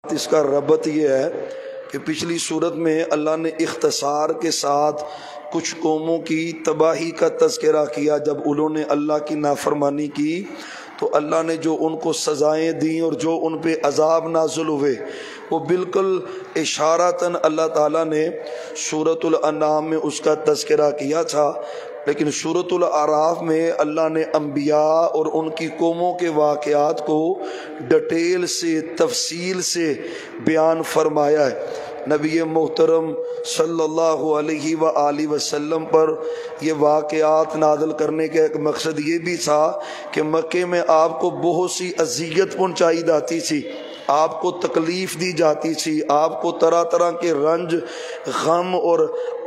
اس کا ربط یہ ہے کہ پچھلی صورت میں اللہ نے اختصار کے ساتھ کچھ قوموں کی تباہی کا تذکرہ کیا۔ جب انہوں نے اللہ کی نافرمانی کی تو اللہ نے جو ان کو سزائیں دیں اور جو ان پہ عذاب نازل ہوئے وہ بالکل اشارتاً اللہ تعالیٰ نے سورۃ الانعام میں اس کا تذکرہ کیا تھا، لیکن سورۃ الاعراف میں اللہ نے انبیاء اور ان کی قوموں کے واقعات کو ڈیٹیل سے تفصیل سے بیان فرمایا ہے۔ نبی محترم صلی اللہ علیہ وآلہ وسلم پر یہ واقعات نازل کرنے کا ایک مقصد یہ بھی تھا کہ مکے میں آپ کو بہت سی اذیت پہنچائی جاتی تھی، آپ کو تکلیف دی جاتی تھی، آپ کو طرح طرح کے رنج غم اور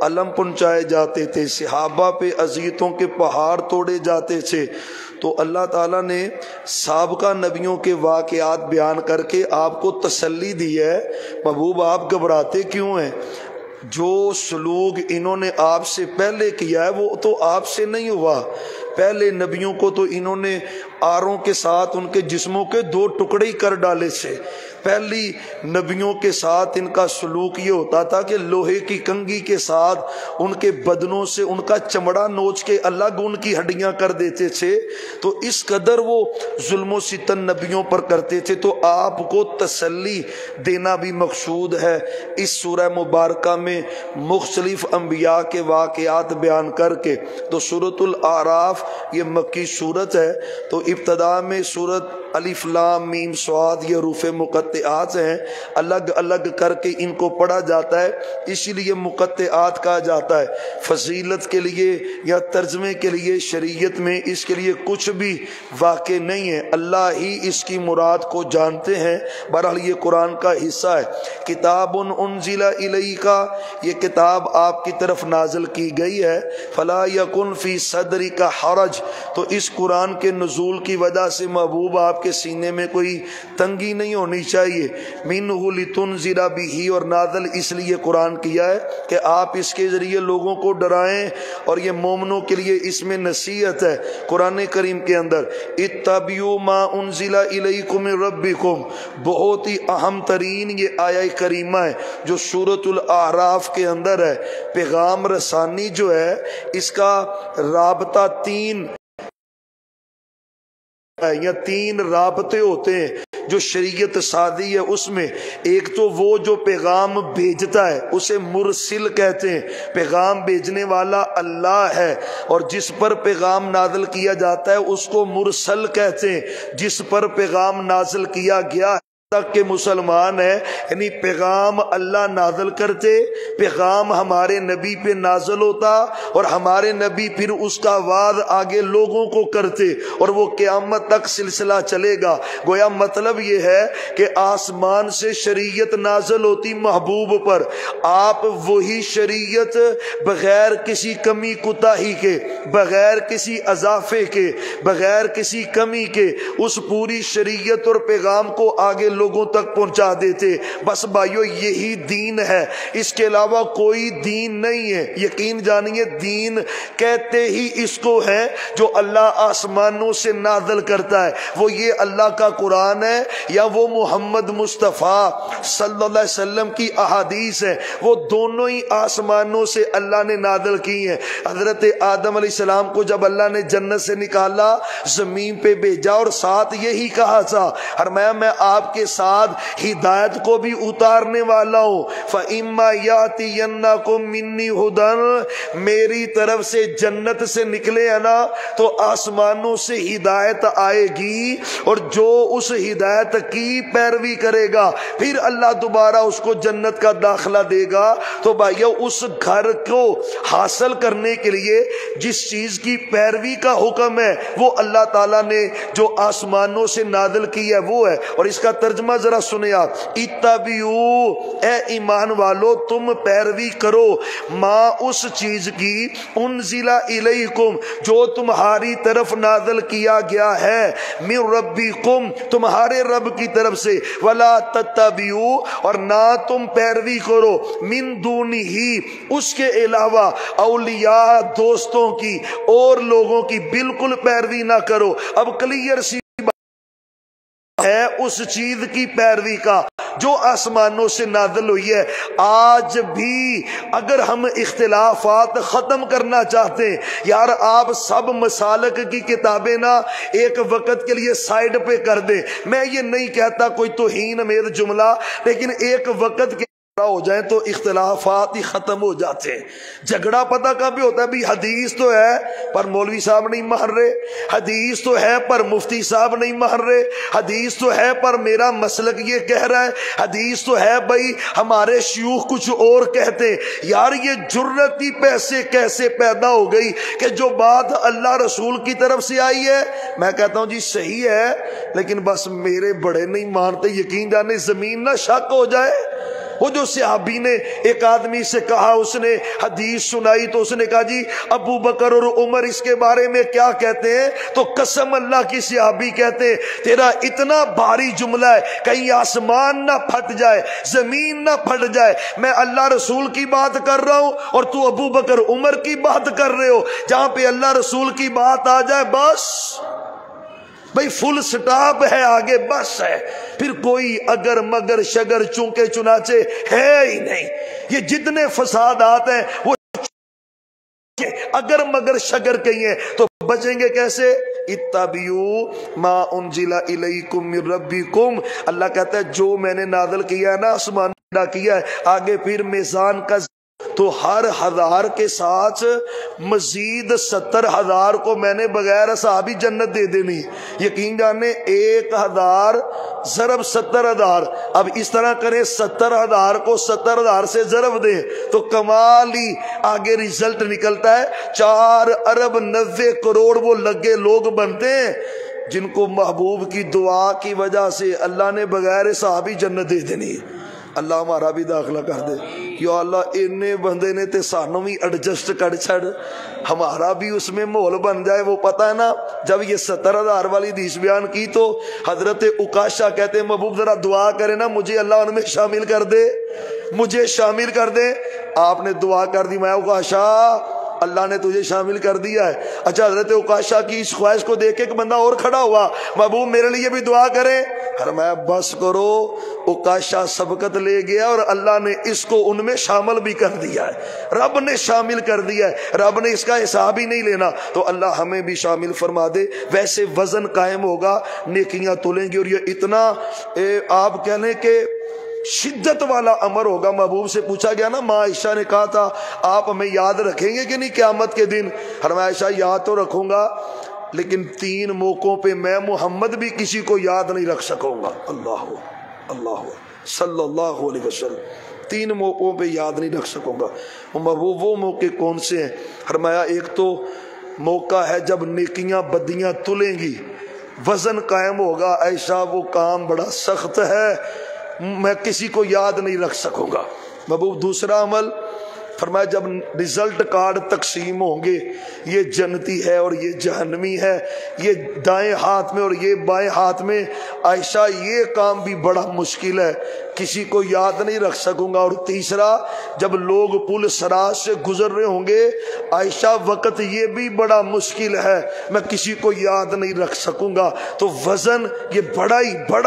الم پہنچائے جاتے تھے، صحابہ پہ اذیتوں کے پہاڑ توڑے جاتے تھے۔ تو اللہ تعالیٰ نے سابقہ نبیوں کے واقعات بیان کر کے آپ کو تسلی دی ہے، محبوب آپ گھبراتے کیوں ہیں؟ جو سلوک انہوں نے آپ سے پہلے کیا ہے وہ تو آپ سے نہیں ہوا۔ پہلے نبیوں کو تو انہوں نے آروں کے ساتھ ان کے جسموں کے 2 ٹکڑے ہی کر ڈالے تھے۔ پہلی نبیوں کے ساتھ ان کا سلوک یہ ہوتا تھا کہ لوہے کی کنگھی کے ساتھ ان کے بدنوں سے ان کا چمڑا نوچ کے الگ ان کی ہڈیاں کر دیتے تھے۔ تو اس قدر وہ ظلم و ستم نبیوں پر کرتے تھے۔ تو آپ کو تسلی دینا بھی مقصود ہے اس سورہ مبارکہ میں مختلف انبیاء کے واقعات بیان کر کے۔ تو سورۃ الاعراف یہ مکی سورت ہے، تو ابتدا میں سورت الف لام میم صاد یہ حروف مقطعات ہیں، الگ الگ کر کے ان کو پڑھا جاتا ہے، اسی لیے مقطعات کہا جاتا ہے۔ فضیلت کے لیے یا ترجمے کے لیے شریعت میں اس کے لیے کچھ بھی واقع نہیں ہے، اللہ ہی اس کی مراد کو جانتے ہیں۔ بہرحال یہ قرآن کا حصہ ہے۔ کتاب انزل الیک، یہ کتاب آپ کی طرف نازل کی گئی ہے، فلا یکن فی صدرک حرج، تو اس قرآن کے نزول کی وجہ سے محبوب آپ کے سینے میں کوئی تنگی نہیں ہونی چاہیے۔ منہ لتنذر بہ، اور نازل اس لیے قرآن کیا ہے کہ آپ اس کے ذریعے لوگوں کو ڈرائیں، اور یہ مومنوں کے لیے اس میں نصیحت ہے۔ قرآن کریم کے اندر اتبعوا ما انزل الیکم من ربکم، بہت ہی اہم ترین یہ آیہ کریمہ ہے جو سورۃ الاعراف کے اندر ہے۔ پیغام رسانی جو ہے اس کا رابطہ 3 رابطے ہوتے ہیں جو شریعت سازی ہے۔ اس میں ایک تو وہ جو پیغام بھیجتا ہے اسے مرسل کہتے ہیں، پیغام بھیجنے والا اللہ ہے، اور جس پر پیغام نازل کیا جاتا ہے اس کو مرسل کہتے ہیں، جس پر پیغام نازل کیا گیا تک کہ مسلمان ہے، یعنی پیغام اللہ نازل کرتے، پیغام ہمارے نبی پہ نازل ہوتا، اور ہمارے نبی پھر اس کا وعد آگے لوگوں کو کرتے، اور وہ قیامت تک سلسلہ چلے گا۔ گویا مطلب یہ ہے کہ آسمان سے شریعت نازل ہوتی محبوب پر، آپ وہی شریعت بغیر کسی کمی کوتاہی کے، بغیر کسی اضافے کے، بغیر کسی کمی کے اس پوری شریعت اور پیغام کو آگے لوگوں تک پہنچا دیتے۔ بس بھائیو یہی دین ہے، اس کے علاوہ کوئی دین نہیں ہے۔ یقین جانیے دین کہتے ہی اس کو ہے جو اللہ آسمانوں سے نازل کرتا ہے، وہ یہ اللہ کا قرآن ہے یا وہ محمد مصطفیٰ صلی اللہ علیہ وسلم کی احادیث ہے، وہ دونوں ہی آسمانوں سے اللہ نے نازل کی ہیں۔ حضرت آدم علیہ السلام کو جب اللہ نے جنت سے نکالا، زمین پہ بھیجا، اور ساتھ یہی کہا تھا، فرمایا میں آپ کے ساتھ ہدایت کو بھی اتارنے والا ہوں، فَإِمَّا يَأْتِيَنَّكُم مِّنِّي هُدًى، میری طرف سے جنت سے نکلے ہے نا تو آسمانوں سے ہدایت آئے گی، اور جو اس ہدایت کی پیروی کرے گا پھر اللہ دوبارہ اس کو جنت کا داخلہ دے گا۔ تو بھائیو اس گھر کو حاصل کرنے کے لیے جس چیز کی پیروی کا حکم ہے وہ اللہ تعالیٰ نے جو آسمانوں سے نازل کی ہے وہ ہے۔ اور اس کا ترجمہ ذرا سنیں آپ، اتبعوا، اے ایمان والو تم پیروی کرو، ما اس چیز کی، انزل الیکم جو تمہاری طرف نازل کیا گیا ہے، من ربکم تمہارے رب کی طرف سے، ولا تتبعوا اور نہ تم پیروی کرو، من دونہ اس کے علاوہ، اولیاء دوستوں کی اور لوگوں کی بالکل پیروی نہ کرو۔ اب کلیئر سی ہے اس چیز کی پیروی کا جو آسمانوں سے نازل ہوئی ہے۔ آج بھی اگر ہم اختلافات ختم کرنا چاہتے ہیں، یار آپ سب مسالک کی کتابیں نا ایک وقت کے لیے سائیڈ پہ کر دیں۔ میں یہ نہیں کہتا کوئی توہین میرا جملہ، لیکن ایک وقت کے ہو جائیں تو اختلافات ہی ختم ہو جاتے ہیں۔ جھگڑا پتہ کب ہوتا ہے بھی حدیث تو ہے پر مولوی صاحب نہیں مان رہے، حدیث تو ہے پر مفتی صاحب نہیں مان رہے، حدیث تو ہے پر میرا مسلک یہ کہہ رہا ہے، حدیث تو ہے بھائی ہمارے شیوخ کچھ اور کہتے ہیں۔ یار یہ جرت ہی کیسے پیدا ہو گئی کہ جو بات اللہ رسول کی طرف سے آئی ہے میں کہتا ہوں جی صحیح ہے، لیکن بس میرے بڑے نہیں مانتے، یقین جانے زمین نہ شک ہو جائے۔ وہ جو صحابی نے ایک آدمی سے کہا، اس نے حدیث سنائی تو اس نے کہا جی ابو بکر اور عمر اس کے بارے میں کیا کہتے ہیں؟ تو قسم اللہ کی صحابی کہتے ہیں تیرا اتنا بھاری جملہ ہے کہیں آسمان نہ پھٹ جائے، زمین نہ پھٹ جائے، میں اللہ رسول کی بات کر رہا ہوں اور تو ابو بکر عمر کی بات کر رہے ہو، جہاں پہ اللہ رسول کی بات آ جائے بس بھئی فل سٹاپ ہے، آگے بس ہے، پھر کوئی اگر مگر شگر چونکہ چنانچہ ہے ہی نہیں۔ یہ جتنے فسادات ہیں وہ اگر مگر شگر کہیں ہیں تو بچیں گے کیسے؟ اتبعوا ما انزل الیکم من ربکم، اللہ کہتا ہے جو میں نے نازل کیا ہے نا آسمان کیا ہے، آگے پھر میزان کا تو ہر 1000 کے ساتھ مزید 70,000 کو میں نے بغیر صحابی جنت دے دینی۔ یقین جانے 1000 ضرب 70,000، اب اس طرح کریں 70,000 کو 70,000 سے ضرب دیں تو کمال ہی آگے ریزلٹ نکلتا ہے، 4 ارب 90 کروڑ وہ لگے لوگ بنتے ہیں جن کو محبوب کی دعا کی وجہ سے اللہ نے بغیر صحابی جنت دے دینی۔ اللہ ہمارا بھی داخلہ کر دے۔ یا اللہ انہیں بندے نے تے سانوں بھی ایڈجسٹ کر چھڑ، ہمارا بھی اس میں مول بن جائے۔ وہ پتہ ہے نا جب یہ 70,000 والی حدیث بیان کی تو حضرت عکاشہ کہتے ہیں محبوب ذرا دعا کرے نا مجھے اللہ ان میں شامل کر دے، مجھے شامل کر دے۔ آپ نے دعا کر دی، میں عکاشہ اللہ نے تجھے شامل کر دیا ہے۔ اچھا حضرت عکاشہ کی اس خواہش کو دیکھ کے ایک بندہ اور کھڑا ہوا، محبوب میرے لیے بھی دعا کریں۔ فرمایا بس کرو، عکاشہ سبقت لے گیا اور اللہ نے اس کو ان میں شامل بھی کر دیا ہے، رب نے شامل کر دیا ہے، رب نے اس کا حساب ہی نہیں لینا۔ تو اللہ ہمیں بھی شامل فرما دے۔ ویسے وزن قائم ہوگا، نیکیاں تولیں گی، اور یہ اتنا آپ کہہ لیں کہ شدت والا امر ہوگا۔ محبوب سے پوچھا گیا نا، ماں عائشہ نے کہا تھا آپ ہمیں یاد رکھیں گے کہ نہیں قیامت کے دن؟ فرمایا عائشہ یاد تو رکھوں گا، لیکن 3 موقعوں پہ میں محمد بھی کسی کو یاد نہیں رکھ سکوں گا۔ اللہ صلی اللہ علیہ وسلم 3 موقعوں پہ یاد نہیں رکھ سکوں گا۔ محبوب وہ موقع کون سے ہیں؟ فرمایا ایک تو موقع ہے جب نیکیاں بدیاں تلیں گی، وزن قائم ہوگا، عائشہ وہ کام بڑا سخت ہے، میں کسی کو یاد نہیں رکھ سکوں گا۔ محبوب دوسرا عمل فرمایا جب رزلٹ کارڈ تقسیم ہوں گے، یہ جنتی ہے اور یہ جہنمی ہے، یہ دائیں ہاتھ میں اور یہ بائیں ہاتھ میں، عائشہ یہ کام بھی بڑا مشکل ہے، کسی کو یاد نہیں رکھ سکوں گا۔ اور تیسرا جب لوگ پل صراط سے گزر رہے ہوں گے، عائشہ وقت یہ بھی بڑا مشکل ہے، میں کسی کو یاد نہیں رکھ سکوں گا۔ تو وزن یہ بڑا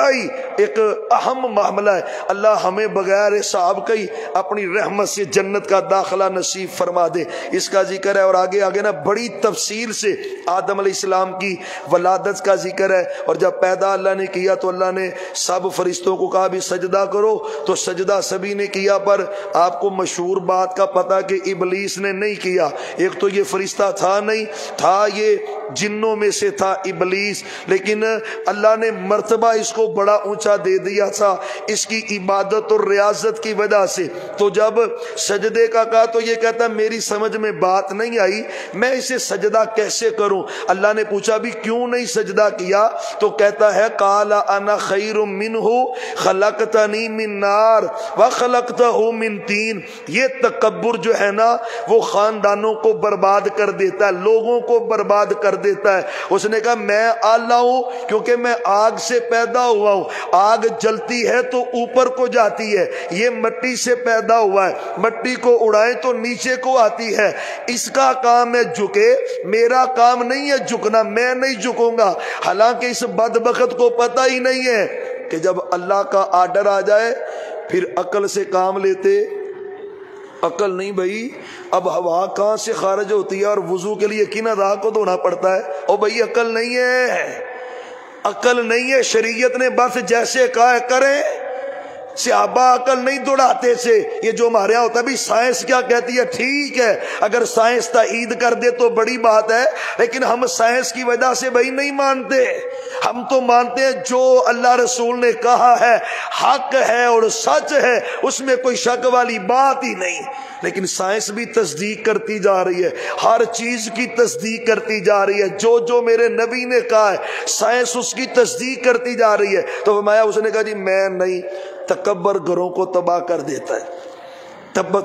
ہی ایک اہم معاملہ ہے۔ اللہ ہمیں بغیر حساب کا ہی اپنی رحمت سے جنت کا داخلہ نصیب فرما دے۔ اس کا ذکر ہے اور آگے نا بڑی تفصیل سے آدم علیہ السلام کی ولادت کا ذکر ہے، اور جب پیدا اللہ نے کیا تو اللہ نے سب فرشتوں کو کہا بھی سجدہ کرو، تو سجدہ سبھی نے کیا، پر آپ کو مشہور بات کا پتہ کہ ابلیس نے نہیں کیا۔ ایک تو یہ فرشتہ تھا یہ جنوں میں سے تھا ابلیس، لیکن اللہ نے مرتبہ اس کو بڑا اونچا دے دیا تھا اس کی عبادت اور ریاضت کی وجہ سے۔ تو جب سجدے کا کہا تو یہ کہتا ہے میری سمجھ میں بات نہیں آئی، میں اسے سجدہ کیسے کروں؟ اللہ نے پوچھا بھی کیوں نہیں سجدہ کیا؟ تو کہتا ہے قال انا خیر منہ خلقتنی من نار وخلقتہ من طین۔ یہ تکبر جو ہے نا وہ خاندانوں کو برباد کر دیتا ہے، لوگوں کو برباد کر دیتا ہے۔ اس نے کہا میں اعلیٰ ہوں کیونکہ میں آگ سے پیدا ہوا ہوں، آگ جلتی ہے تو اوپر کو جاتی ہے، یہ مٹی سے پیدا ہوا ہے، مٹی کو اڑائیں تو نیچے کو آتی ہے، اس کا کام ہے جھکے، میرا کام نہیں ہے جھکنا، میں نہیں جھکوں گا۔ حالانکہ اس بدبخت کو پتہ ہی نہیں ہے کہ جب اللہ کا آرڈر آ جائے پھر عقل سے کام لیتے؟ عقل نہیں بھائی، اب ہوا کہاں سے خارج ہوتی ہے اور وضو کے لیے کن اعضاء کو دھونا پڑتا ہے؟ او بھائی عقل نہیں ہے، عقل نہیں ہے۔ شریعت نے بس جیسے کہا ہے کریں۔ صحابہ عقل نہیں دوڑاتے سے، یہ جو ہمارے یہاں ہوتا ہے بھی سائنس کیا کہتی ہے، ٹھیک ہے اگر سائنس تائید کر دے تو بڑی بات ہے، لیکن ہم سائنس کی وجہ سے بھائی نہیں مانتے، ہم تو مانتے ہیں جو اللہ رسول نے کہا ہے حق ہے اور سچ ہے، اس میں کوئی شک والی بات ہی نہیں۔ لیکن سائنس بھی تصدیق کرتی جا رہی ہے، ہر چیز کی تصدیق کرتی جا رہی ہے، جو میرے نبی نے کہا ہے سائنس اس کی تصدیق کرتی جا رہی ہے۔ تو فرمایا، اس نے کہا جی میں نہیں، تکبر گھروں کو تباہ کر دیتا ہے۔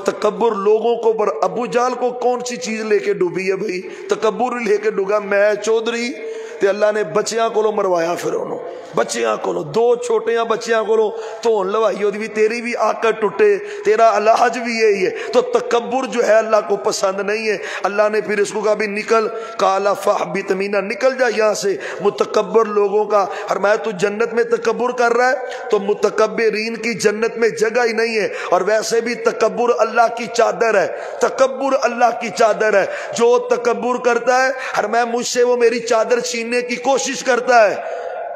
تکبر لوگوں کو، پر ابو جہل کو کون سی چیز لے کے ڈوبی ہے بھائی؟ تکبر لے کے ڈوبا۔ میں چودھری تے اللہ نے بچیاں کو مروایا، پھر انہوں بچیاں کو دو چھوٹیاں بچیاں کو تو لوائی ہوتی بھی، تیری بھی آکر ٹوٹے، تیرا علاج بھی یہی ہے۔ تو تکبر جو ہے اللہ کو پسند نہیں ہے۔ اللہ نے پھر اس کو کہا بھی نکل، کالا فاہبط منا، نکل جا یہاں سے متکبر لوگوں کا۔ فرمایا تو جنت میں تکبر کر رہا ہے تو متکبرین کی جنت میں جگہ ہی نہیں ہے۔ اور ویسے بھی تکبر اللہ کی چادر ہے، تکبر اللہ کی چادر ہے۔ جو تکبر کرتا ہے فرمایا مجھ سے وہ میری چادر چھیننے کی کوشش کرتا ہے،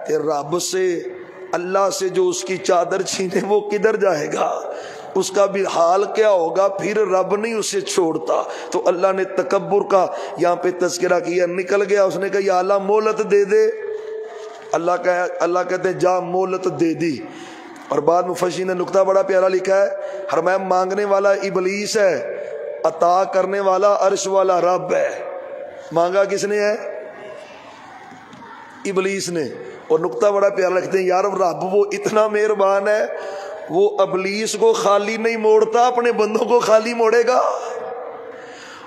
کہ رب سے، اللہ سے جو اس کی چادر چھینے وہ کدھر جائے گا؟ اس کا بھی حال کیا ہوگا؟ پھر رب نہیں اسے چھوڑتا۔ تو اللہ نے تکبر کا یہاں پہ تذکرہ کیا۔ نکل گیا، اس نے کہا یا اللہ مہلت دے دے۔ اللہ کہتے ہیں جا مہلت دے دی۔ اور بعد مفسر نے نقطہ بڑا پیارا لکھا ہے، فرمایا مانگنے والا ابلیس ہے، عطا کرنے والا عرش والا رب ہے۔ مانگا کس نے ہے؟ ابلیس نے۔ اور نقطہ بڑا پیارا لکھتے ہیں، یار رب وہ اتنا مہربان ہے، وہ ابلیس کو خالی نہیں موڑتا، اپنے بندوں کو خالی موڑے گا۔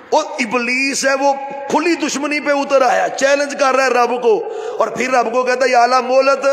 اور ابلیس ہے وہ کھلی دشمنی پہ اتر آیا، چیلنج کر رہا ہے رب کو، اور پھر رب کو کہتا ہے یا اللہ مہلت۔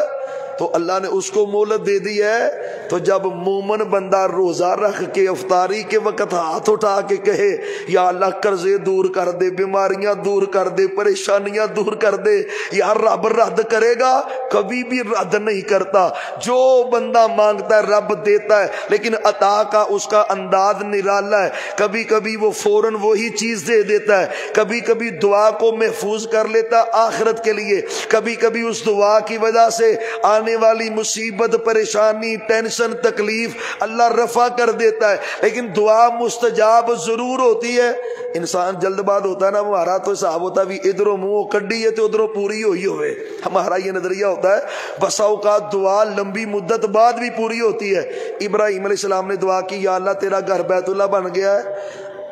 تو اللہ نے اس کو مہلت دے دی ہے۔ تو جب مومن بندہ روزہ رکھ کے افطاری کے وقت ہاتھ اٹھا کے کہے یا اللہ قرضے دور کر دے، بیماریاں دور کر دے، پریشانیاں دور کر دے، یا رب رد کرے گا؟ کبھی بھی رد نہیں کرتا۔ جو بندہ مانگتا ہے رب دیتا ہے، لیکن عطا کا اس کا انداز نرالا ہے۔ کبھی کبھی وہ فوراً وہی چیز دے دیتا ہے، کبھی کبھی دعا کو محفوظ کر لیتا آخرت کے لیے، کبھی کبھی اس دعا کی وجہ سے آنے والی مصیبت، پریشانی، ٹینشن، تکلیف اللہ رفع کر دیتا ہے۔ لیکن دعا مستجاب ضرور ہوتی ہے۔ انسان جلد باز ہوتا ہے نا، ہمارا تو حساب ہوتا ہے بھی ادھروں منہ کڈی ہے تو ادھروں پوری ہوئی ہوئے، ہمارا یہ نظریہ ہوتا ہے۔ بسا اوقات دعا لمبی مدت بعد بھی پوری ہوتی ہے۔ ابراہیم علیہ السلام نے دعا کی یا اللہ تیرا گھر بیت اللہ بن گیا ہے،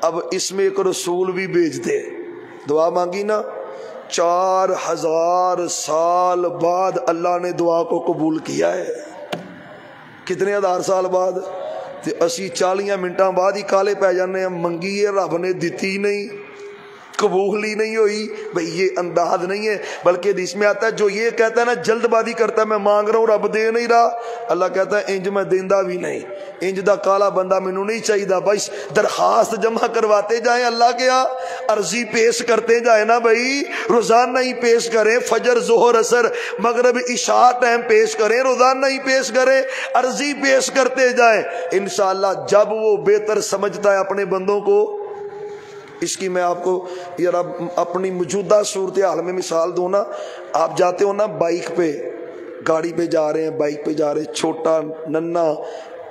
اب اس میں ایک رسول بھی بھیج دے۔ دعا مانگی نا، 4000 سال بعد اللہ نے دعا کو قبول کیا ہے۔ کتنے ہزار سال بعد؟ اسی 40 منٹاں بعد ہی کالے پہ جانے ہیں، منگی ہے رب نے دتی نہیں، قبول ہی نہیں ہوئی۔ بھئی یہ انداز نہیں ہے، بلکہ حدیث میں آتا ہے جو یہ کہتا ہے نا جلد بازی کرتا ہے میں مانگ رہا ہوں رب دے نہیں رہا، اللہ کہتا ہے انج میں دیندہ بھی نہیں، انج دا کالا بندہ مینوں نہیں چاہیے۔ بس درخواست جمع کرواتے جائیں اللہ کے ہاں، عرضی پیش کرتے جائیں نا بھائی، روزانہ ہی پیش کریں، فجر ظہر عصر مغرب عشاء ٹائم پیش کریں، روزانہ ہی پیش کریں، عرضی پیش کرتے جائیں۔ انشاءاللہ جب وہ بہتر سمجھتا ہے اپنے بندوں کو، اس کی میں آپ کو یار اپنی موجودہ صورتحال میں مثال دوں نا، آپ جاتے ہو نا بائک پہ، گاڑی پہ جا رہے ہیں، بائک پہ جا رہے ہیں، چھوٹا ننا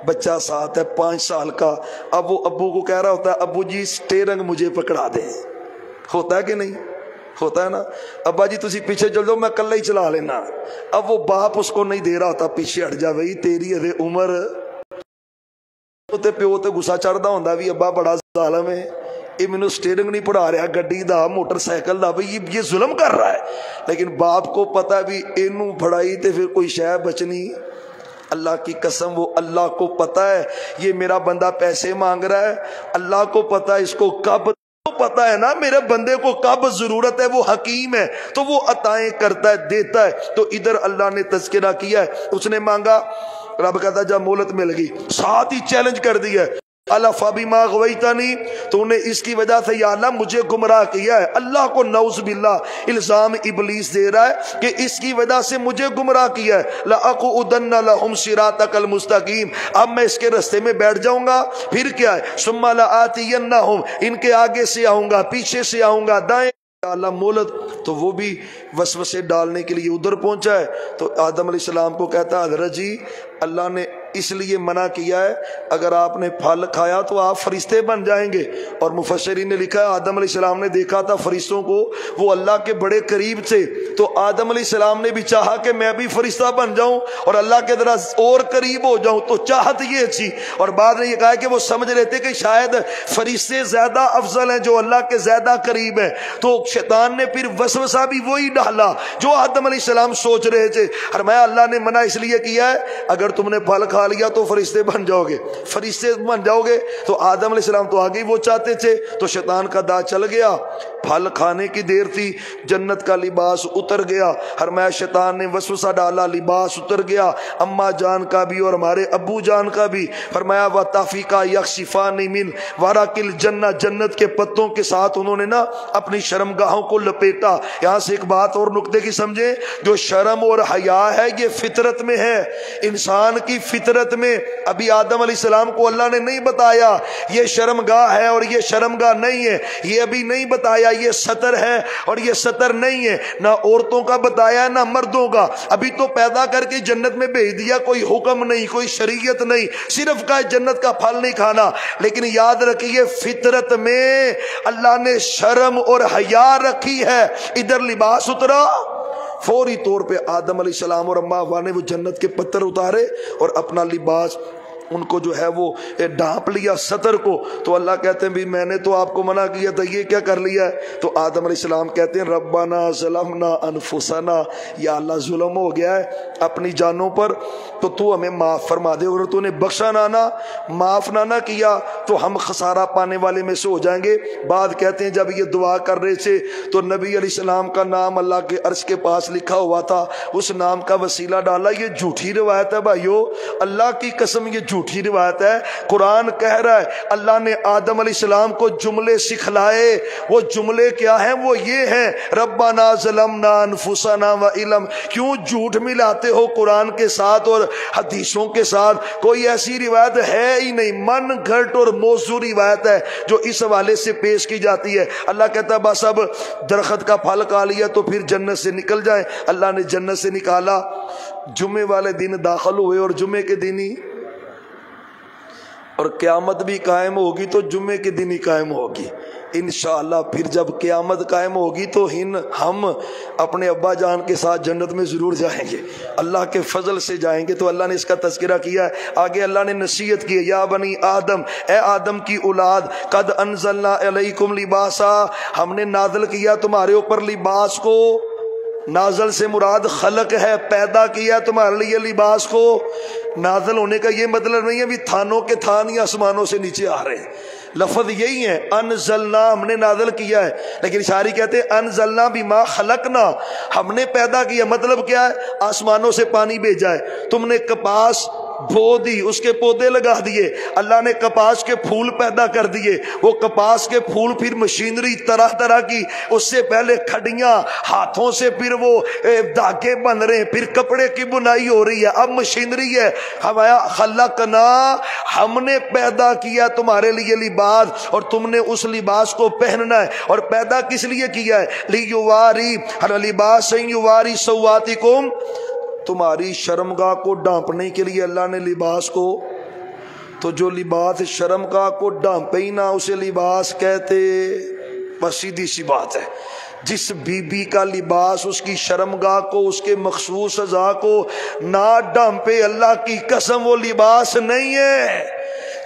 بچہ ساتھ ہے 5 سال کا، اب وہ ابو کو کہہ رہا ہوتا ہے ابو جی سٹیرنگ مجھے پکڑا دیں، ہوتا ہے کہ نہیں ہوتا ہے نا؟ ابا جی تسی پیچھے چل جاؤ میں کلہ ہی چلا لینا۔ اب وہ باپ اس کو نہیں دے رہا ہوتا، پیچھے ہٹ جا بھائی تیری ارے عمر تے پیو تے غصہ چڑھدا ہوندا بھی ابا بڑا ظالم ہے، یہ مینوں سٹیرنگ نہیں پڑھا رہا گڈی دا موٹر سائیکل دا، بھئی یہ ظلم کر رہا ہے۔ لیکن باپ کو پتا بھی اینوں پڑھائی تے پھر کوئی شے بچنی، اللہ کی قسم وہ اللہ کو پتا ہے یہ میرا بندہ پیسے مانگ رہا ہے، اللہ کو پتا ہے اس کو کب، پتا ہے نا میرے بندے کو کب ضرورت ہے، وہ حکیم ہے تو وہ عطائیں کرتا ہے، دیتا ہے۔ تو ادھر اللہ نے تذکرہ کیا ہے، اس نے مانگا، رب کہتا جب مہلت مل گئی، ساتھ ہی چیلنج کر دیا ہے الفا بما غویتنی، تو نے اس کی وجہ سے یا اللہ مجھے گمراہ کیا ہے۔ اللہ کو نعوذ باللہ الزام ابلیس دے رہا ہے کہ اس کی وجہ سے مجھے گمراہ کیا ہے۔ لَأَقْعُدَنَّ لَهُمْ صِرَاطَكَ الْمُسْتَقِيمَ، اب میں اس کے راستے میں بیٹھ جاؤں گا۔ پھر کیا ہے، ثُمَّ لَآتِيَنَّهُمْ، ان کے آگے سے آؤں گا، پیچھے سے آؤں گا، دائیں اللہ مولد۔ تو وہ بھی وسوسے ڈالنے کے لیے ادھر پہنچا ہے۔ تو آدم علیہ السلام کو کہتا ہے حضرت جی اللہ نے اس لیے منع کیا ہے، اگر آپ نے پھل کھایا تو آپ فرشتے بن جائیں گے۔ اور مفسرین نے لکھا ہے آدم علیہ السلام نے دیکھا تھا فرشتوں کو، وہ اللہ کے بڑے قریب تھے، تو آدم علیہ السلام نے بھی چاہا کہ میں بھی فرشتہ بن جاؤں اور اللہ کے ذرا اور قریب ہو جاؤں، تو چاہت یہ تھی۔ اور بعد نے یہ کہا کہ وہ سمجھ رہے تھے کہ شاید فرشتے زیادہ افضل ہیں جو اللہ کے زیادہ قریب ہیں، تو شیطان نے پھر وسوسہ بھی وہی ڈالا جو آدم علیہ السلام سوچ رہے تھے۔ فرمایا اللہ نے منع اس لیے کیا ہے اگر تم نے پھل کھا لیا تو فرشتے بن جاؤ گے، فرشتے بن جاؤ گے۔ تو آدم علیہ السلام تو آگے وہ چاہتے تھے، تو شیطان کا دا چل گیا، پھل کھانے کی دیر تھی، جنت کا لباس اتر گیا۔ فرمایا شیطان نے وسوسہ ڈالا، لباس اتر گیا، اماں جان کا بھی اور ہمارے ابو جان کا بھی۔ فرمایا وَطَفِقَا يَخْصِفَانِ مِنْ وَرَقِ الْجَنَّةِ، جنت کے پتوں کے ساتھ انہوں نے نا اپنی شرمگاہوں کو لپیٹا۔ یہاں سے ایک بات اور نکتے کی سمجھیں، جو شرم اور حیا ہے یہ فطرت میں ہے، انسان کی فطرت میں۔ ابھی آدم علیہ السلام کو اللہ نے نہیں بتایا یہ شرمگاہ ہے اور یہ شرمگاہ نہیں ہے، یہ ابھی نہیں بتایا یہ ستر ہے اور یہ ستر نہیں ہے، نہ عورتوں کا بتایا نہ مردوں کا، ابھی تو پیدا کر کے جنت میں بھیج دیا، کوئی حکم نہیں، کوئی شریعت نہیں، صرف کہا جنت کا پھل نہیں کھانا۔ لیکن یاد رکھیے فطرت میں اللہ نے شرم اور حیا رکھی ہے۔ ادھر لباس اترا، فوری طور پہ آدم علیہ السلام اور اماں حوا نے وہ جنت کے پتھر اتارے اور اپنا لباس ان کو جو ہے وہ ڈھانپ لیا ستر کو۔ تو اللہ کہتے ہیں بھی میں نے تو آپ کو منع کیا تھا، یہ کیا کر لیا ہے؟ تو آدم علیہ السلام کہتے ہیں ربنا ظلمنا انفسنا، یا اللہ ظلم ہو گیا ہے اپنی جانوں پر، تو تو ہمیں معاف فرما دے، اگر تو نے بخشا نہ معاف نہ کیا تو ہم خسارہ پانے والے میں سے ہو جائیں گے۔ بعد کہتے ہیں جب یہ دعا کر رہے تھے تو نبی علیہ السلام کا نام اللہ کے عرش کے پاس لکھا ہوا تھا، اس نام کا وسیلہ ڈالا۔ یہ جھوٹی روایت ہے بھائیو، اللہ کی قسم یہ جھوٹی روایت ہے۔ قرآن کہہ رہا ہے اللہ نے آدم علیہ السلام کو جملے سکھلائے، وہ جملے کیا ہیں؟ وہ یہ ہیں ربنا ظلمنا انفسنا وَإِلَمْ۔ کیوں جھوٹ ملاتے ہو قرآن کے ساتھ اور حدیثوں کے ساتھ؟ کوئی ایسی روایت ہے ہی نہیں، من گھڑت اور موضوع روایت ہے جو اس حوالے سے پیش کی جاتی ہے۔ اللہ کہتا ہے بس اب درخت کا پھل کھا لیا تو پھر جنت سے نکل جائیں۔ اللہ نے جنت سے نکالا، جمعے والے دن داخل ہوئے اور جمعے کے دن ہی، اور قیامت بھی قائم ہوگی تو جمعے کے دن ہی قائم ہوگی انشاءاللہ۔ پھر جب قیامت قائم ہوگی تو ہم اپنے ابا جان کے ساتھ جنت میں ضرور جائیں گے، اللہ کے فضل سے جائیں گے۔ تو اللہ نے اس کا تذکرہ کیا ہے۔ آگے اللہ نے نصیحت کی ہے، یا بنی آدم، اے آدم کی اولاد، قد انزلنا علیکم لباسا، ہم نے نازل کیا تمہارے اوپر لباس کو۔ نازل سے مراد خلق ہے، پیدا کیا تمہارے لیے لباس کو۔ نازل ہونے کا یہ مطلب نہیں ہے بھی تھانوں کے تھان یا آسمانوں سے نیچے آ رہے ہیں، لفظ یہی ہے انزلنا، ہم نے نازل کیا ہے۔ لیکن شاعری کہتے ہیں انزلنا بما خلقنا، ہم نے پیدا کیا، مطلب کیا ہے؟ آسمانوں سے پانی بھیجا ہے، تم نے کپاس بو دی، اس کے پودے لگا دیے، اللہ نے کپاس کے پھول پیدا کر دیے، وہ کپاس کے پھول پھر مشینری طرح طرح کی، اس سے پہلے کھڑیاں، ہاتھوں سے پھر وہ دھاگے بن رہے ہیں، پھر کپڑے کی بنائی ہو رہی ہے، اب مشینری ہے۔ ہمارا خلقنا، ہم نے پیدا کیا تمہارے لیے لباس، اور تم نے اس لباس کو پہننا ہے۔ اور پیدا کس لیے کیا ہے؟ لیواری، ہر لباس یواری سواتکم، تمہاری شرمگاہ کو ڈھانپنے کے لیے اللہ نے لباس کو، تو جو لباس شرمگاہ کو ڈھانپے ہی نہ اسے لباس کہتے، بس سیدھی سی بات ہے۔ جس بی بی کا لباس اس کی شرمگاہ کو، اس کے مخصوص اعضاء کو نہ ڈھانپے، اللہ کی قسم وہ لباس نہیں ہے۔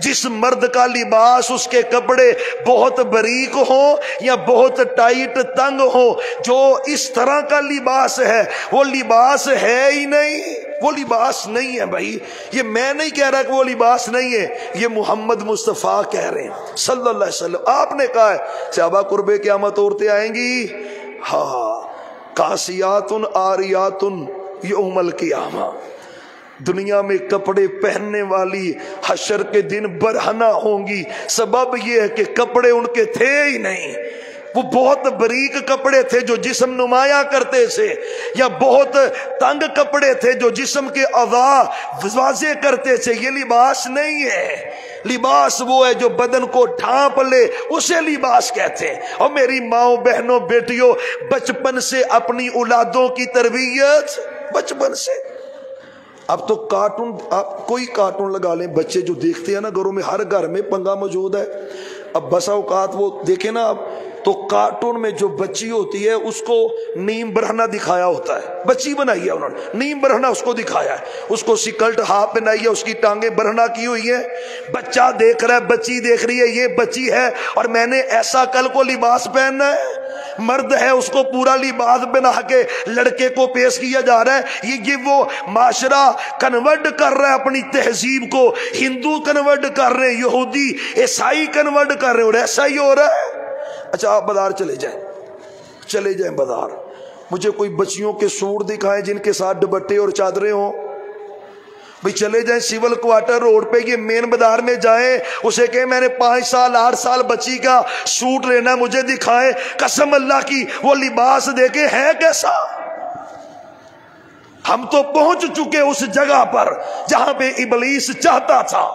جس مرد کا لباس، اس کے کپڑے بہت باریک ہوں یا بہت ٹائٹ تنگ ہوں، جو اس طرح کا لباس ہے وہ لباس ہے ہی نہیں، وہ لباس نہیں ہے بھائی۔ یہ میں نہیں کہہ رہا کہ وہ لباس نہیں ہے، یہ محمد مصطفیٰ کہہ رہے ہیں صلی اللہ علیہ وسلم۔ آپ نے کہا ہے صحابہ قرب قیامت عورتیں آئیں گی، ہاں کاسیات عاریات یوم القیامہ، دنیا میں کپڑے پہننے والی حشر کے دن برہنہ ہوں گی. سبب یہ ہے کہ کپڑے ان کے تھے ہی نہیں. وہ بہت باریک کپڑے تھے جو جسم نمایاں کرتے تھے، یا بہت تنگ کپڑے تھے جو جسم کے اعضاء واضح کرتے تھے. یہ لباس نہیں ہے. لباس وہ ہے جو بدن کو ڈھانپ لے، اسے لباس کہتے ہیں. اور میری ماؤں، بہنوں، بیٹیوں، بچپن سے اپنی اولادوں کی تربیت، بچپن سے. اب تو کارٹون، آپ کوئی کارٹون لگا لیں، بچے جو دیکھتے ہیں نا گھروں میں، ہر گھر میں پنگا موجود ہے. اب بسا اوقات وہ دیکھیں نا آپ، تو کارٹون میں جو بچی ہوتی ہے اس کو نیم برہنہ دکھایا ہوتا ہے. بچی بنائی ہے انہوں نے، نیم برہنہ اس کو دکھایا ہے. اس کو سکلٹ ہاف پہنائی ہے، اس کی ٹانگیں برہنہ کی ہوئی ہیں. بچہ دیکھ رہا ہے، بچی دیکھ رہی ہے، یہ بچی ہے اور میں نے ایسا کل کو لباس پہننا ہے. مرد ہے، اس کو پورا لباس بنا کے لڑکے کو پیش کیا جا رہا ہے. یہ وہ معاشرہ کنورٹ کر رہا ہے اپنی تہذیب کو. ہندو کنورٹ کر رہے ہیں، یہودی عیسائی کنورٹ کر رہے ہیں، اور ایسا ہی ہو رہا ہے. اچھا آپ بازار چلے جائیں بازار، مجھے کوئی بچیوں کے سوٹ دکھائیں جن کے ساتھ دوپٹے اور چادریں ہوں. بھئی چلے جائیں سول کوارٹر روڈ پہ، یہ مین بازار میں جائیں، اسے کہیں میں نے 5 سال 8 سال بچی کا سوٹ لینا، مجھے دکھائیں. قسم اللہ کی وہ لباس دیکھیں ہے کیسا. ہم تو پہنچ چکے اس جگہ پر جہاں پہ ابلیس چاہتا تھا،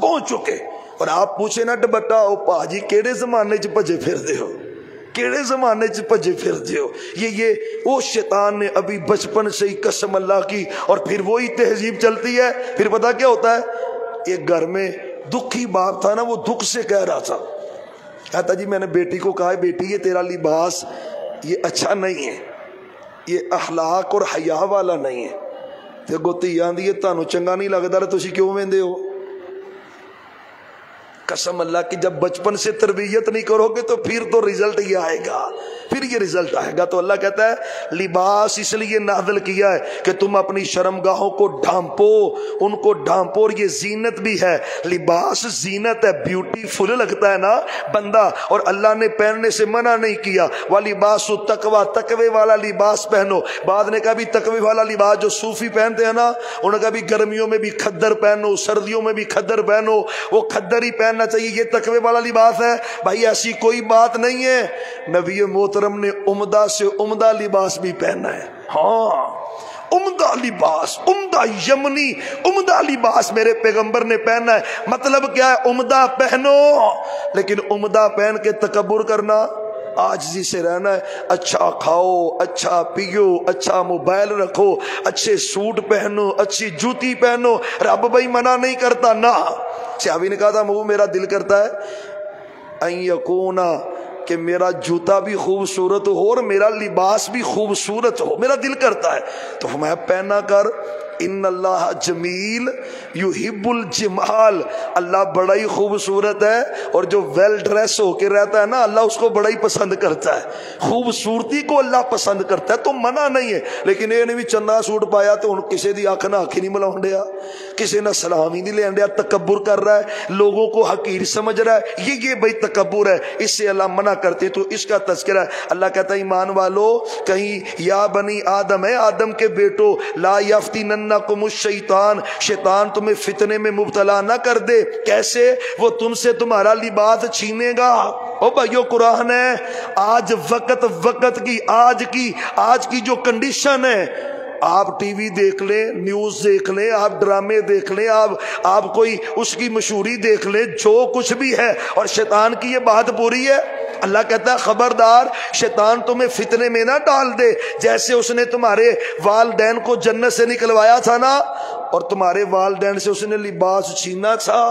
پہنچ چکے. اور آپ پوچھیں نا دوپٹہ، او پاجی کیڑے زمانے چ بھجے پھر دے ہو، کیڑے زمانے چ بھجے پھر دے ہو. یہ وہ شیطان نے ابھی بچپن سے ہی قسم اللہ کی، اور پھر وہی تہذیب چلتی ہے. پھر پتہ کیا ہوتا ہے، ایک گھر میں دکھی باپ تھا نا، وہ دکھ سے کہہ رہا تھا، کہتا جی میں نے بیٹی کو کہا ہے بیٹی یہ تیرا لباس یہ اچھا نہیں ہے، یہ اخلاق اور حیا والا نہیں ہے. تے گوتی آندی ہے تانوں چنگا نہیں لگدا تے تسی کیوں ویندے ہو. قسم اللہ کی جب بچپن سے تربیت نہیں کرو گے تو پھر تو رزلٹ یہ آئے گا، پھر یہ رزلٹ آئے گا. تو اللہ کہتا ہے لباس اس لیے نازل کیا ہے کہ تم اپنی شرمگاہوں کو ڈھانپو، ان کو ڈھانپو. اور یہ زینت بھی ہے، لباس زینت ہے، بیوٹیفل لگتا ہے نا بندہ. اور اللہ نے پہننے سے منع نہیں کیا، وَلِبَاسُ التَّقْوَىٰ، تقوی والا لباس پہنو. بعد نے کہا بھی تقوی والا لباس جو صوفی پہنتے ہیں نا، انہوں نے کہا بھی گرمیوں میں بھی کھدر پہنو، سردیوں میں بھی کھدر پہنو، وہ کھدر ہی پہننا چاہیے، یہ تقوی والا لباس ہے. بھائی ایسی کوئی بات نہیں ہے. نبی محترم نے عمدہ سے عمدہ لباس بھی پہنا ہے. ہاں عمدہ لباس، عمدہ یمنی عمدہ لباس میرے پیغمبر نے پہنا ہے. مطلب کیا ہے، عمدہ پہنو، لیکن عمدہ پہن کے تکبر کرنا، عاجزی سے رہنا ہے. اچھا کھاؤ، اچھا پیو، اچھا موبائل رکھو، اچھے سوٹ پہنو، اچھی جوتی پہنو. رب بھائی منع نہیں کرتا نا. صحابی نے کہا تھا وہ میرا دل کرتا ہے ان یکونا، کہ میرا جوتا بھی خوبصورت ہو اور میرا لباس بھی خوبصورت ہو، میرا دل کرتا ہے. تو میں پہنا کر، ان اللہ جمیل یحب الجمال، اللہ بڑا ہی خوبصورت ہے، اور جو ویل ڈریس ہو کے رہتا ہے نا اللہ اس کو بڑا ہی پسند کرتا ہے. خوبصورتی کو اللہ پسند کرتا ہے، تو منع نہیں ہے. لیکن یہ نہیں بھی چندہ سوٹ پایا تو ہن کسی دی اکھ نہ اکھی نہیں ملاؤن ڈیا، کسی نہ سلام ہی نہیں لین ڈیا، تکبر کر رہا ہے، لوگوں کو حقیر سمجھ رہا ہے. یہ بھائی تکبر ہے، اس سے اللہ منع کرتے. تو اس کا تذکرہ ہے. اللہ کہتا ہے ایمان والو، کہیں یا بنی آدم ہے، آدم کے بیٹو، لا یفتننکم الشیطان، شیطان تمہیں فتنے میں مبتلا نہ کر دے. کیسے؟ وہ تم سے تمہارا لباس چھینے گا. او بھائیو قرآن ہے، آج وقت کی آج کی جو کنڈیشن ہے، آپ ٹی وی دیکھ لیں، نیوز دیکھ لیں، آپ ڈرامے دیکھ لیں، آپ کوئی اس کی مشہوری دیکھ لیں، جو کچھ بھی ہے، اور شیطان کی یہ بات پوری ہے. اللہ کہتا ہے خبردار شیطان تمہیں فتنے میں نہ ڈال دے، جیسے اس نے تمہارے والدین کو جنت سے نکلوایا تھا نا، اور تمہارے والدین سے اس نے لباس چھینا تھا.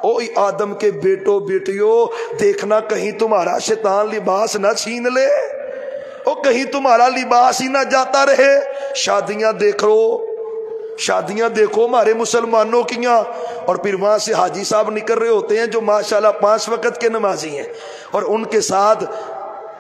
او آدم کے بیٹو بیٹیوں، دیکھنا کہیں تمہارا شیطان لباس نہ چھین لے، او کہیں تمہارا لباس ہی نہ جاتا رہے. شادیاں دیکھو ہمارے مسلمانوں کیاں، اور پھر وہاں سے حاجی صاحب نکل رہے ہوتے ہیں جو ماشاءاللہ 5 وقت کے نمازی ہیں، اور ان کے ساتھ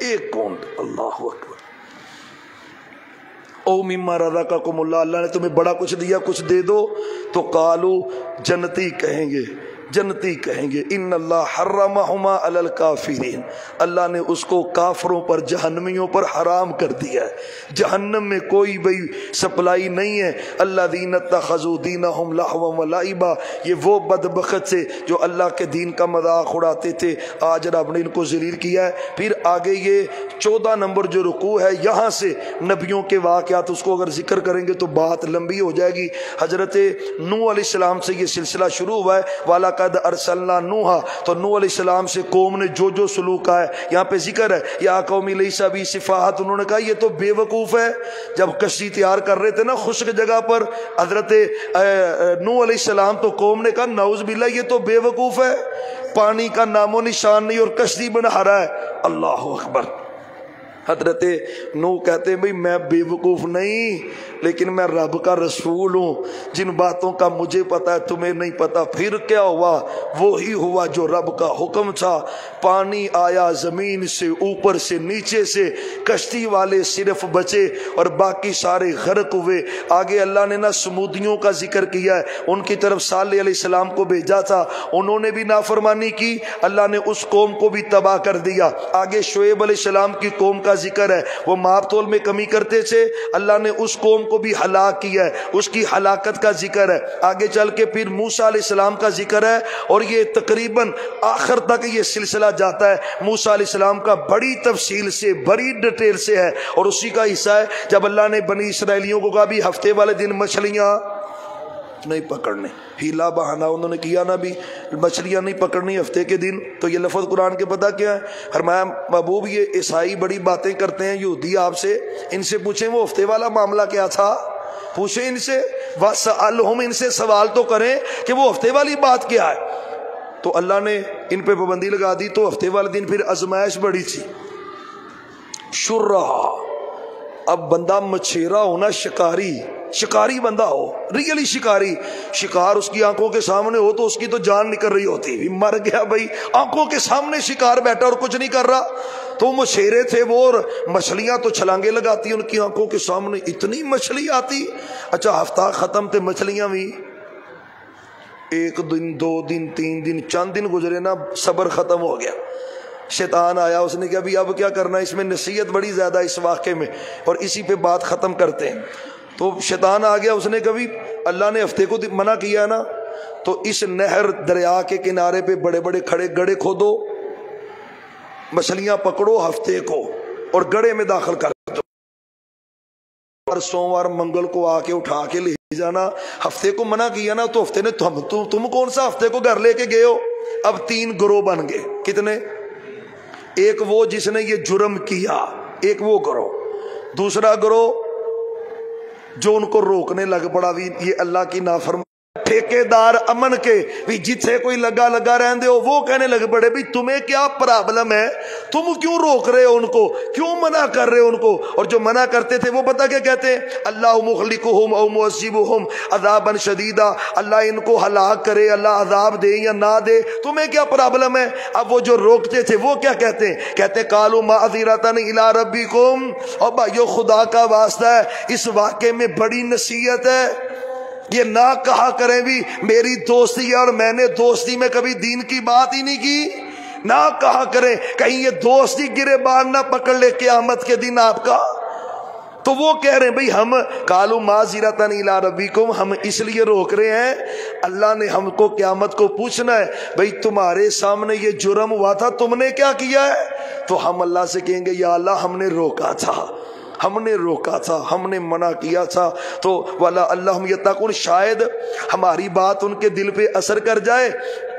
ایک کونٹ. اللہ اکبر. او مما رزقکم اللہ، اللہ نے تمہیں بڑا کچھ دیا، کچھ دے دو. تو قالو، جنتی کہیں گے، جنتی کہیں گے ان اللہ حرمہما علی الکافرین، اللہ نے اس کو کافروں پر، جہنمیوں پر حرام کر دیا ہے. جہنم میں کوئی بھئی سپلائی نہیں ہے. الذین اتخذوا دینہم لہوا ولعبا، یہ وہ بدبخت سے جو اللہ کے دین کا مذاق اڑاتے تھے، آج رب نے ان کو ذلیل کیا ہے. پھر آگے یہ 14 نمبر جو رکوع ہے، یہاں سے نبیوں کے واقعات، اس کو اگر ذکر کریں گے تو بات لمبی ہو جائے گی. حضرت نوح علیہ السلام سے یہ سلسلہ شروع ہوا ہے. والا قد ارسلنا نوحا، تو نوح علیہ السلام سے قوم نے جو سلوک ہے یہاں پہ ذکر ہے. یا قومی لیس بی سفاہت، انہوں نے کہا یہ تو بے وقوف ہے. جب کشتی تیار کر رہے تھے نا خشک جگہ پر حضرت نوح علیہ السلام، تو قوم نے کہا نعوذ باللہ یہ تو بے وقوف ہے، پانی کا نام و نشان نہیں اور کشتی بنا رہا ہے. اللہ اکبر. حضرت نوح کہتے ہیں بھئی میں بے وقوف نہیں، لیکن میں رب کا رسول ہوں. جن باتوں کا مجھے پتا ہے تمہیں نہیں پتا. پھر کیا ہوا؟ وہی ہوا جو رب کا حکم تھا. پانی آیا زمین سے، اوپر سے، نیچے سے، کشتی والے صرف بچے اور باقی سارے غرق ہوئے. آگے اللہ نے نا سمودیوں کا ذکر کیا ہے، ان کی طرف صالح علیہ السلام کو بھیجا تھا، انہوں نے بھی نافرمانی کی، اللہ نے اس قوم کو بھی تباہ کر دیا. آگے شعیب علیہ السلام کی قوم کا ذکر ہے، وہ ماپ تول میں کمی کرتے تھے، اللہ نے اس قوم کو بھی ہلاک کیا ہے، اس کی ہلاکت کا ذکر ہے. آگے چل کے پھر موسیٰ علیہ السلام کا ذکر ہے، اور یہ تقریباً آخر تک یہ سلسلہ جاتا ہے. موسیٰ علیہ السلام کا بڑی تفصیل سے، بڑی ڈیٹیل سے ہے، اور اسی کا حصہ ہے جب اللہ نے بنی اسرائیلیوں کو کہا بھی ہفتے والے دن مچھلیاں نہیں پکڑنے. ہیلا بہانہ انہوں نے کیا نا بھی مچھلیاں نہیں پکڑنی ہفتے کے دن. تو یہ لفظ قرآن کے پتہ کیا ہے؟ فرمایا محبوب یہ عیسائی بڑی باتیں کرتے ہیں، یہودی آپ سے، ان سے پوچھیں وہ ہفتے والا معاملہ کیا تھا، پوچھیں ان سے، وَاسْأَلْهُمْ، ان سے سوال تو کریں کہ وہ ہفتے والی بات کیا ہے. تو اللہ نے ان پہ پابندی لگا دی. تو ہفتے والے دن پھر آزمائش بڑی تھی. شرہ، اب بندہ مچھیرا ہونا، شکاری بندہ ہو، ریئلی شکاری، شکار اس کی آنکھوں کے سامنے ہو تو اس کی تو جان نکل رہی ہوتی، مر گیا بھائی، آنکھوں کے سامنے شکار بیٹھا اور کچھ نہیں کر رہا. تو مچھیرے تھے وہ، اور مچھلیاں تو چھلانگے لگاتی ان کی آنکھوں کے سامنے، اتنی مچھلی آتی. اچھا ہفتہ ختم تھے، مچھلیاں بھی 1 دن 2 دن 3 دن چند دن گزرے نا، صبر ختم ہو گیا. شیطان آیا، اس نے کہا بھی اب کیا کرنا ہے، اس میں نصیحت بڑی زیادہ اس واقعے میں، اور اسی پہ بات ختم کرتے ہیں. تو شیطان آ گیا، اس نے کبھی اللہ نے ہفتے کو منع کیا نا، تو اس نہر دریا کے کنارے پہ بڑے بڑے کھڑے گڑھے کھودو، مچھلیاں پکڑو ہفتے کو اور گڑھے میں داخل کر دو، اور سوموار منگل کو آ کے اٹھا کے لے جانا. ہفتے کو منع کیا نا، تو ہفتے نے تم کون سا ہفتے کو گھر لے کے گئے ہو. اب 3 گروہ بن گئے. کتنے؟ ایک وہ جس نے یہ جرم کیا، ایک وہ گروہ، دوسرا گروہ جو ان کو روکنے لگ پڑا بھی یہ اللہ کی نافرمانی. ٹھیکیدار امن کے بھی جتھے کوئی لگا رہندے ہو، وہ کہنے لگ پڑے بھی تمہیں کیا پرابلم ہے، تم کیوں روک رہے ہو ان کو، کیوں منع کر رہے ہو ان کو. اور جو منع کرتے تھے وہ پتہ کیا کہتے ہیں؟ اللہ مخلقہم او معذبہم عذابا شدیدا، اللہ ان کو ہلاک کرے، اللہ عذاب دے یا نہ دے، تمہیں کیا پرابلم ہے. اب وہ جو روکتے تھے وہ کیا کہتے ہیں؟ کہتے ہیں قالوا معذرۃ الی ربکم. اور بھائیو خدا کا واسطہ ہے، اس واقعے میں بڑی نصیحت ہے. یہ نہ کہا کریں بھی میری دوستی ہے اور میں نے دوستی میں کبھی دین کی بات ہی نہیں کی، نہ کہا کریں، کہیں یہ دوستی گرے بان نہ پکڑ لے قیامت کے دن آپ کا. تو وہ کہہ رہے ہیں بھئی ہم قالوا معذرۃ الی ربکم، ہم اس لیے روک رہے ہیں، اللہ نے ہم کو قیامت کو پوچھنا ہے بھئی تمہارے سامنے یہ جرم ہوا تھا، تم نے کیا کیا ہے. تو ہم اللہ سے کہیں گے یا اللہ ہم نے روکا تھا، ہم نے روکا تھا، ہم نے منع کیا تھا. تو والا اللہم یتقون، شاید ہماری بات ان کے دل پہ اثر کر جائے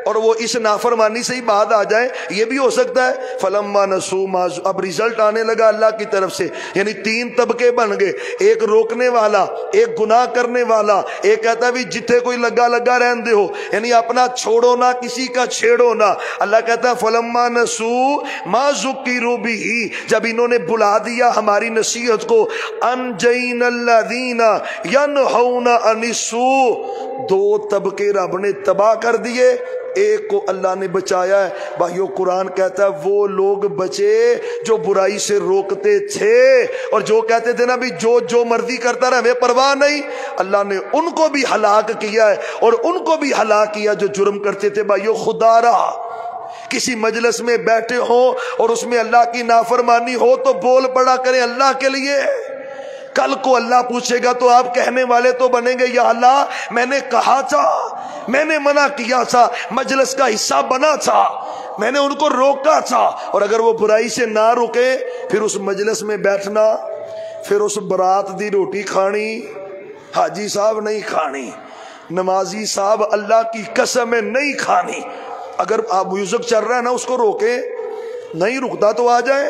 اور وہ اس نافرمانی سے ہی بعد آ جائیں. یہ بھی ہو سکتا ہے. فلما نسوا ما، اب رزلٹ آنے لگا اللہ کی طرف سے، یعنی 3 طبقے بن گئے، ایک روکنے والا، ایک گناہ کرنے والا، ایک کہتا ہے بھی جتھے کوئی لگا رہندے ہو، یعنی اپنا چھوڑو نہ، کسی کا چھیڑو نہ. اللہ کہتا ہے فلما نسوا ما ذکروا بہ، جب انہوں نے بلا دیا ہماری نصیحت کو، انجینا الذین ینہون عن السوء، 2 طبقے رب نے تباہ کر دیے. ایک کو اللہ نے بچایا ہے۔ بھائیو قرآن کہتا ہے وہ لوگ بچے جو برائی سے روکتے تھے اور جو کہتے تھے نا بھی جو مرضی کرتا رہے ہمیں پرواہ نہیں، اللہ نے ان کو بھی ہلاک کیا ہے اور ان کو بھی ہلاک کیا جو جرم کرتے تھے۔ بھائیو خدا رہا کسی مجلس میں بیٹھے ہوں اور اس میں اللہ کی نافرمانی ہو تو بول پڑا کریں اللہ کے لیے، کل کو اللہ پوچھے گا تو آپ کہنے والے تو بنیں گے یا اللہ میں نے کہا تھا، میں نے منع کیا تھا، مجلس کا حصہ بنا تھا، میں نے ان کو روکا تھا۔ اور اگر وہ برائی سے نہ رکے پھر اس مجلس میں بیٹھنا، پھر اس برات دی روٹی کھانی حاجی صاحب نہیں کھانی، نمازی صاحب اللہ کی قسم نہیں کھانی۔ اگر آپ میوزک چل رہا ہے نا اس کو روکے، نہیں رکتا تو آ جائے،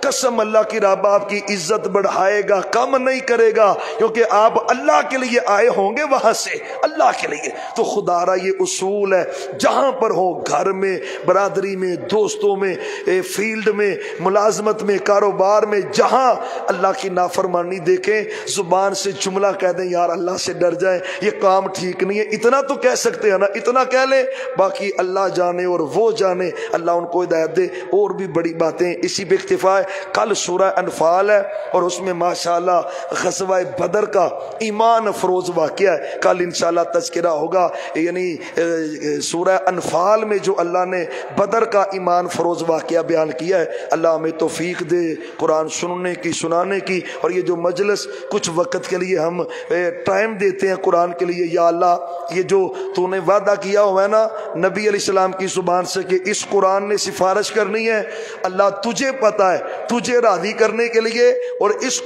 قسم اللہ کی رب آپ کی عزت بڑھائے گا، کم نہیں کرے گا، کیونکہ آپ اللہ کے لیے آئے ہوں گے وہاں سے، اللہ کے لیے۔ تو خدا را یہ اصول ہے، جہاں پر ہو، گھر میں، برادری میں، دوستوں میں، فیلڈ میں، ملازمت میں، کاروبار میں، جہاں اللہ کی نافرمانی دیکھیں زبان سے جملہ کہہ دیں یار اللہ سے ڈر جائیں، یہ کام ٹھیک نہیں ہے، اتنا تو کہہ سکتے ہیں نا، اتنا کہہ لیں، باقی اللہ جانے اور وہ جانے، اللہ ان کو ہدایت دے۔ اور بھی بڑی باتیں اسی پہ اکتفا ہے۔ کل سورہ انفال ہے اور اس میں ماشاءاللہ غزوہ بدر کا ایمان افروز واقعہ ہے، کل انشاءاللہ تذکرہ ہوگا۔ یعنی سورہ انفال میں جو اللہ نے بدر کا ایمان فروز واقعہ بیان کیا ہے، اللہ ہمیں توفیق دے قرآن سننے کی، سنانے کی، اور یہ جو مجلس کچھ وقت کے لیے ہم ٹائم دیتے ہیں قرآن کے لیے، یا اللہ یہ جو تو نے وعدہ کیا ہوا ہے نا نبی علیہ السلام کی زبان سے کہ اس قرآن نے سفارش کرنی ہے، اللہ تجھے پتہ ہے، تجھے راضی کرنے کے لیے اور اس